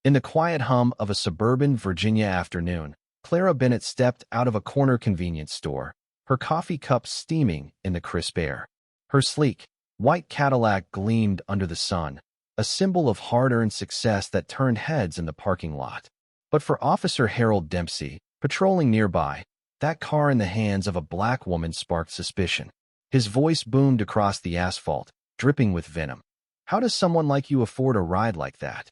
In the quiet hum of a suburban Virginia afternoon, Clara Bennett stepped out of a corner convenience store, her coffee cup steaming in the crisp air. Her sleek, white Cadillac gleamed under the sun, a symbol of hard-earned success that turned heads in the parking lot. But for Officer Harold Dempsey, patrolling nearby, that car in the hands of a black woman sparked suspicion. His voice boomed across the asphalt, dripping with venom. "How does someone like you afford a ride like that?"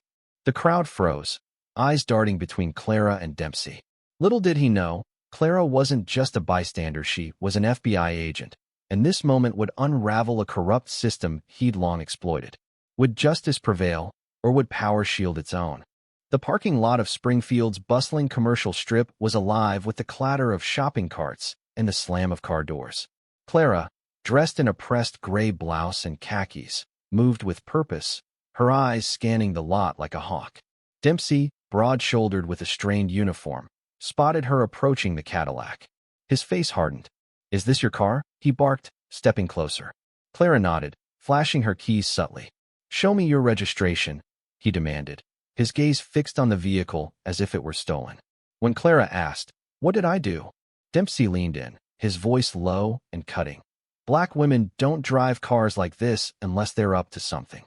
The crowd froze, eyes darting between Clara and Dempsey. Little did he know, Clara wasn't just a bystander, she was an FBI agent, and this moment would unravel a corrupt system he'd long exploited. Would justice prevail, or would power shield its own? The parking lot of Springfield's bustling commercial strip was alive with the clatter of shopping carts and the slam of car doors. Clara, dressed in a pressed gray blouse and khakis, moved with purpose, her eyes scanning the lot like a hawk. Dempsey, broad-shouldered with a strained uniform, spotted her approaching the Cadillac. His face hardened. "Is this your car?" he barked, stepping closer. Clara nodded, flashing her keys subtly. "Show me your registration," he demanded, his gaze fixed on the vehicle as if it were stolen. When Clara asked, "What did I do?" Dempsey leaned in, his voice low and cutting. "Black women don't drive cars like this unless they're up to something."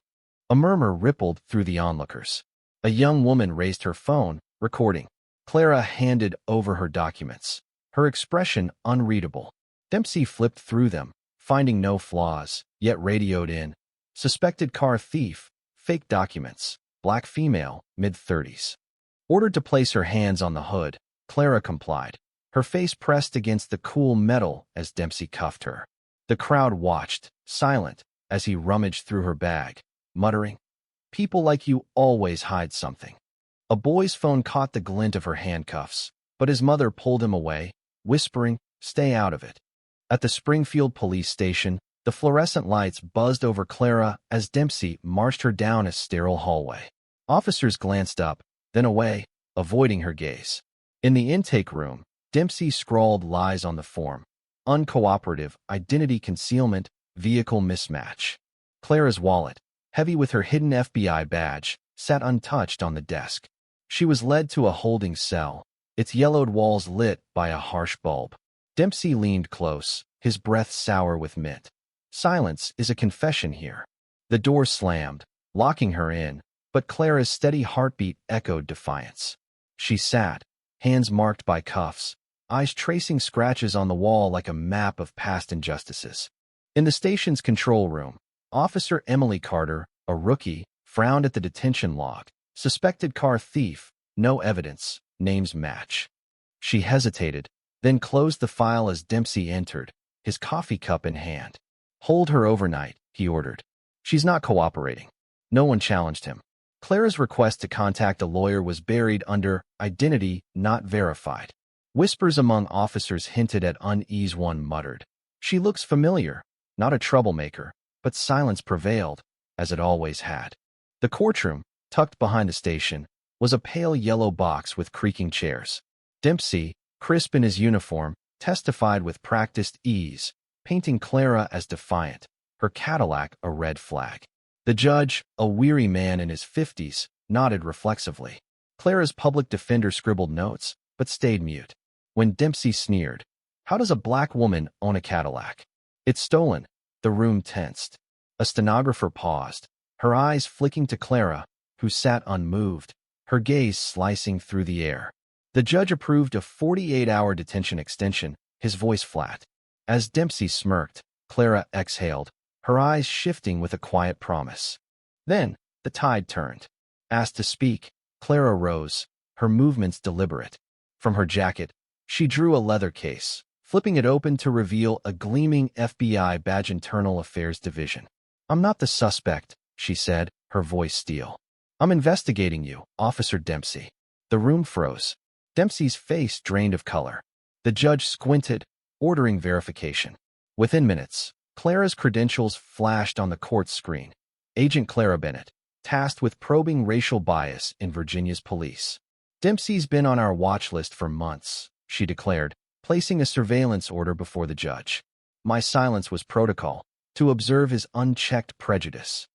A murmur rippled through the onlookers. A young woman raised her phone, recording. Clara handed over her documents, her expression unreadable. Dempsey flipped through them, finding no flaws, yet radioed in. Suspected car thief, fake documents, black female, mid-30s. Ordered to place her hands on the hood, Clara complied, her face pressed against the cool metal as Dempsey cuffed her. The crowd watched, silent, as he rummaged through her bag, muttering, "People like you always hide something." A boy's phone caught the glint of her handcuffs, but his mother pulled him away, whispering, "Stay out of it." At the Springfield police station, the fluorescent lights buzzed over Clara as Dempsey marched her down a sterile hallway. Officers glanced up, then away, avoiding her gaze. In the intake room, Dempsey scrawled lies on the form. Uncooperative, identity concealment, vehicle mismatch. Clara's wallet, heavy with her hidden FBI badge, sat untouched on the desk. She was led to a holding cell, its yellowed walls lit by a harsh bulb. Dempsey leaned close, his breath sour with mint. Silence is a confession here. The door slammed, locking her in, but Clara's steady heartbeat echoed defiance. She sat, hands marked by cuffs, eyes tracing scratches on the wall like a map of past injustices. In the station's control room, Officer Emily Carter, a rookie, frowned at the detention log. Suspected car thief, no evidence, names match. She hesitated, then closed the file as Dempsey entered, his coffee cup in hand. "Hold her overnight," he ordered. "She's not cooperating." No one challenged him. Clara's request to contact a lawyer was buried under identity not verified. Whispers among officers hinted at unease. One muttered, "She looks familiar, not a troublemaker," but silence prevailed, as it always had. The courtroom, tucked behind the station, was a pale yellow box with creaking chairs. Dempsey, crisp in his uniform, testified with practiced ease, painting Clara as defiant, her Cadillac a red flag. The judge, a weary man in his 50s, nodded reflexively. Clara's public defender scribbled notes, but stayed mute. When Dempsey sneered, "How does a black woman own a Cadillac?" "It's stolen." The room tensed. A stenographer paused, her eyes flicking to Clara, who sat unmoved, her gaze slicing through the air. The judge approved a 48-hour detention extension, his voice flat. As Dempsey smirked, Clara exhaled, her eyes shifting with a quiet promise. Then, the tide turned. Asked to speak, Clara rose, her movements deliberate. From her jacket, she drew a leather case, flipping it open to reveal a gleaming FBI badge. Internal Affairs Division. "I'm not the suspect," she said, her voice steel. "I'm investigating you, Officer Dempsey." The room froze. Dempsey's face drained of color. The judge squinted, ordering verification. Within minutes, Clara's credentials flashed on the court screen. Agent Clara Bennett, tasked with probing racial bias in Virginia's police. "Dempsey's been on our watch list for months," she declared, placing a surveillance order before the judge. "My silence was protocol, to observe his unchecked prejudice."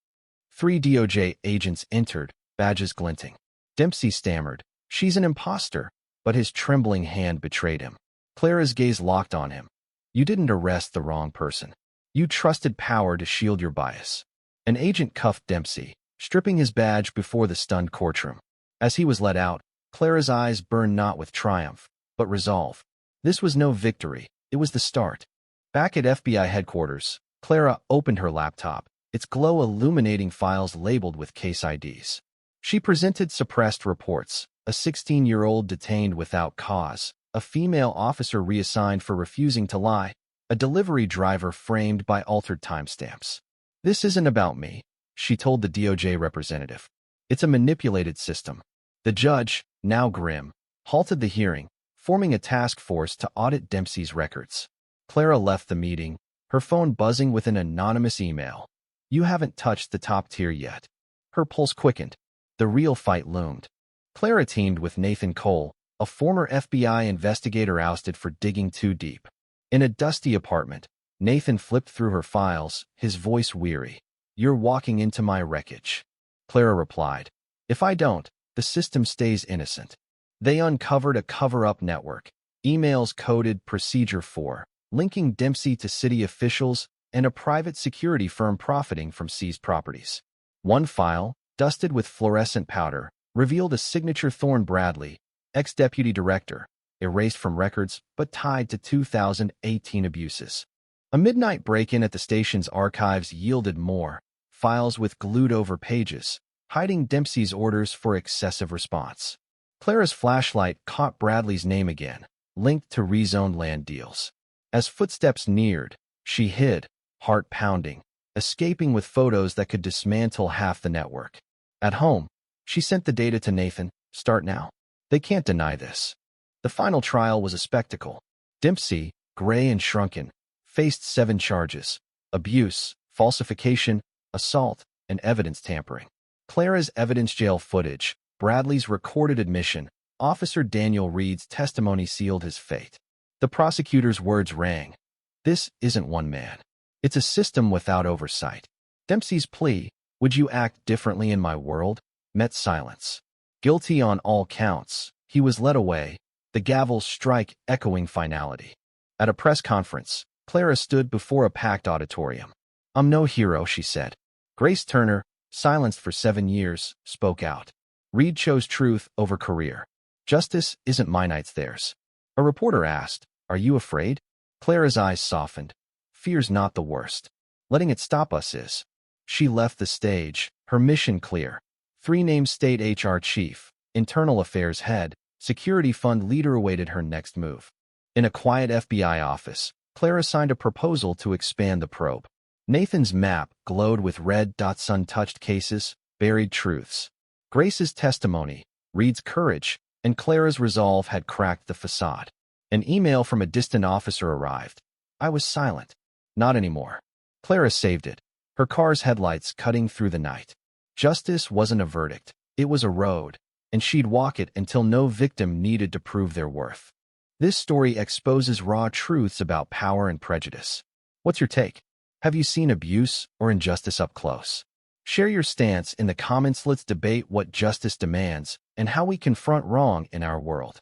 3 DOJ agents entered, badges glinting. Dempsey stammered, "She's an imposter," but his trembling hand betrayed him. Clara's gaze locked on him. "You didn't arrest the wrong person. You trusted power to shield your bias." An agent cuffed Dempsey, stripping his badge before the stunned courtroom. As he was let out, Clara's eyes burned not with triumph, but resolve. This was no victory, it was the start. Back at FBI headquarters, Clara opened her laptop, its glow illuminating files labeled with case IDs. She presented suppressed reports, a 16-year-old detained without cause, a female officer reassigned for refusing to lie, a delivery driver framed by altered timestamps. "This isn't about me," she told the DOJ representative. "It's a manipulated system." The judge, now grim, halted the hearing, forming a task force to audit Dempsey's records. Clara left the meeting, her phone buzzing with an anonymous email. "You haven't touched the top tier yet." Her pulse quickened. The real fight loomed. Clara teamed with Nathan Cole, a former FBI investigator ousted for digging too deep. In a dusty apartment, Nathan flipped through her files, his voice weary. "You're walking into my wreckage." Clara replied, "If I don't, the system stays innocent." They uncovered a cover-up network, emails coded Procedure 4, linking Dempsey to city officials and a private security firm profiting from seized properties. One file, dusted with fluorescent powder, revealed a signature Thorne Bradley, ex-deputy director, erased from records but tied to 2018 abuses. A midnight break-in at the station's archives yielded more, files with glued-over pages, hiding Dempsey's orders for excessive response. Clara's flashlight caught Bradley's name again, linked to rezoned land deals. As footsteps neared, she hid, heart pounding, escaping with photos that could dismantle half the network. At home, she sent the data to Nathan. "Start now. They can't deny this." The final trial was a spectacle. Dempsey, gray and shrunken, faced 7 charges: abuse, falsification, assault, and evidence tampering. Clara's evidence jail footage, Bradley's recorded admission, Officer Daniel Reed's testimony sealed his fate. The prosecutor's words rang. "This isn't one man. It's a system without oversight." Dempsey's plea, "Would you act differently in my world?" met silence. Guilty on all counts, he was led away, the gavel's strike echoing finality. At a press conference, Clara stood before a packed auditorium. "I'm no hero," she said. Grace Turner, silenced for 7 years, spoke out. "Reed chose truth over career. Justice isn't mine, it's theirs." A reporter asked, "Are you afraid?" Clara's eyes softened. "Fear's not the worst. Letting it stop us is." She left the stage, her mission clear. 3 named state HR chief, internal affairs head, security fund leader awaited her next move. In a quiet FBI office, Clara signed a proposal to expand the probe. Nathan's map glowed with red dots, untouched cases, buried truths. Grace's testimony, Reed's courage, and Clara's resolve had cracked the facade. An email from a distant officer arrived. "I was silent." Not anymore. Clara saved it, her car's headlights cutting through the night. Justice wasn't a verdict, it was a road, and she'd walk it until no victim needed to prove their worth. This story exposes raw truths about power and prejudice. What's your take? Have you seen abuse or injustice up close? Share your stance in the comments. Let's debate what justice demands and how we confront wrong in our world.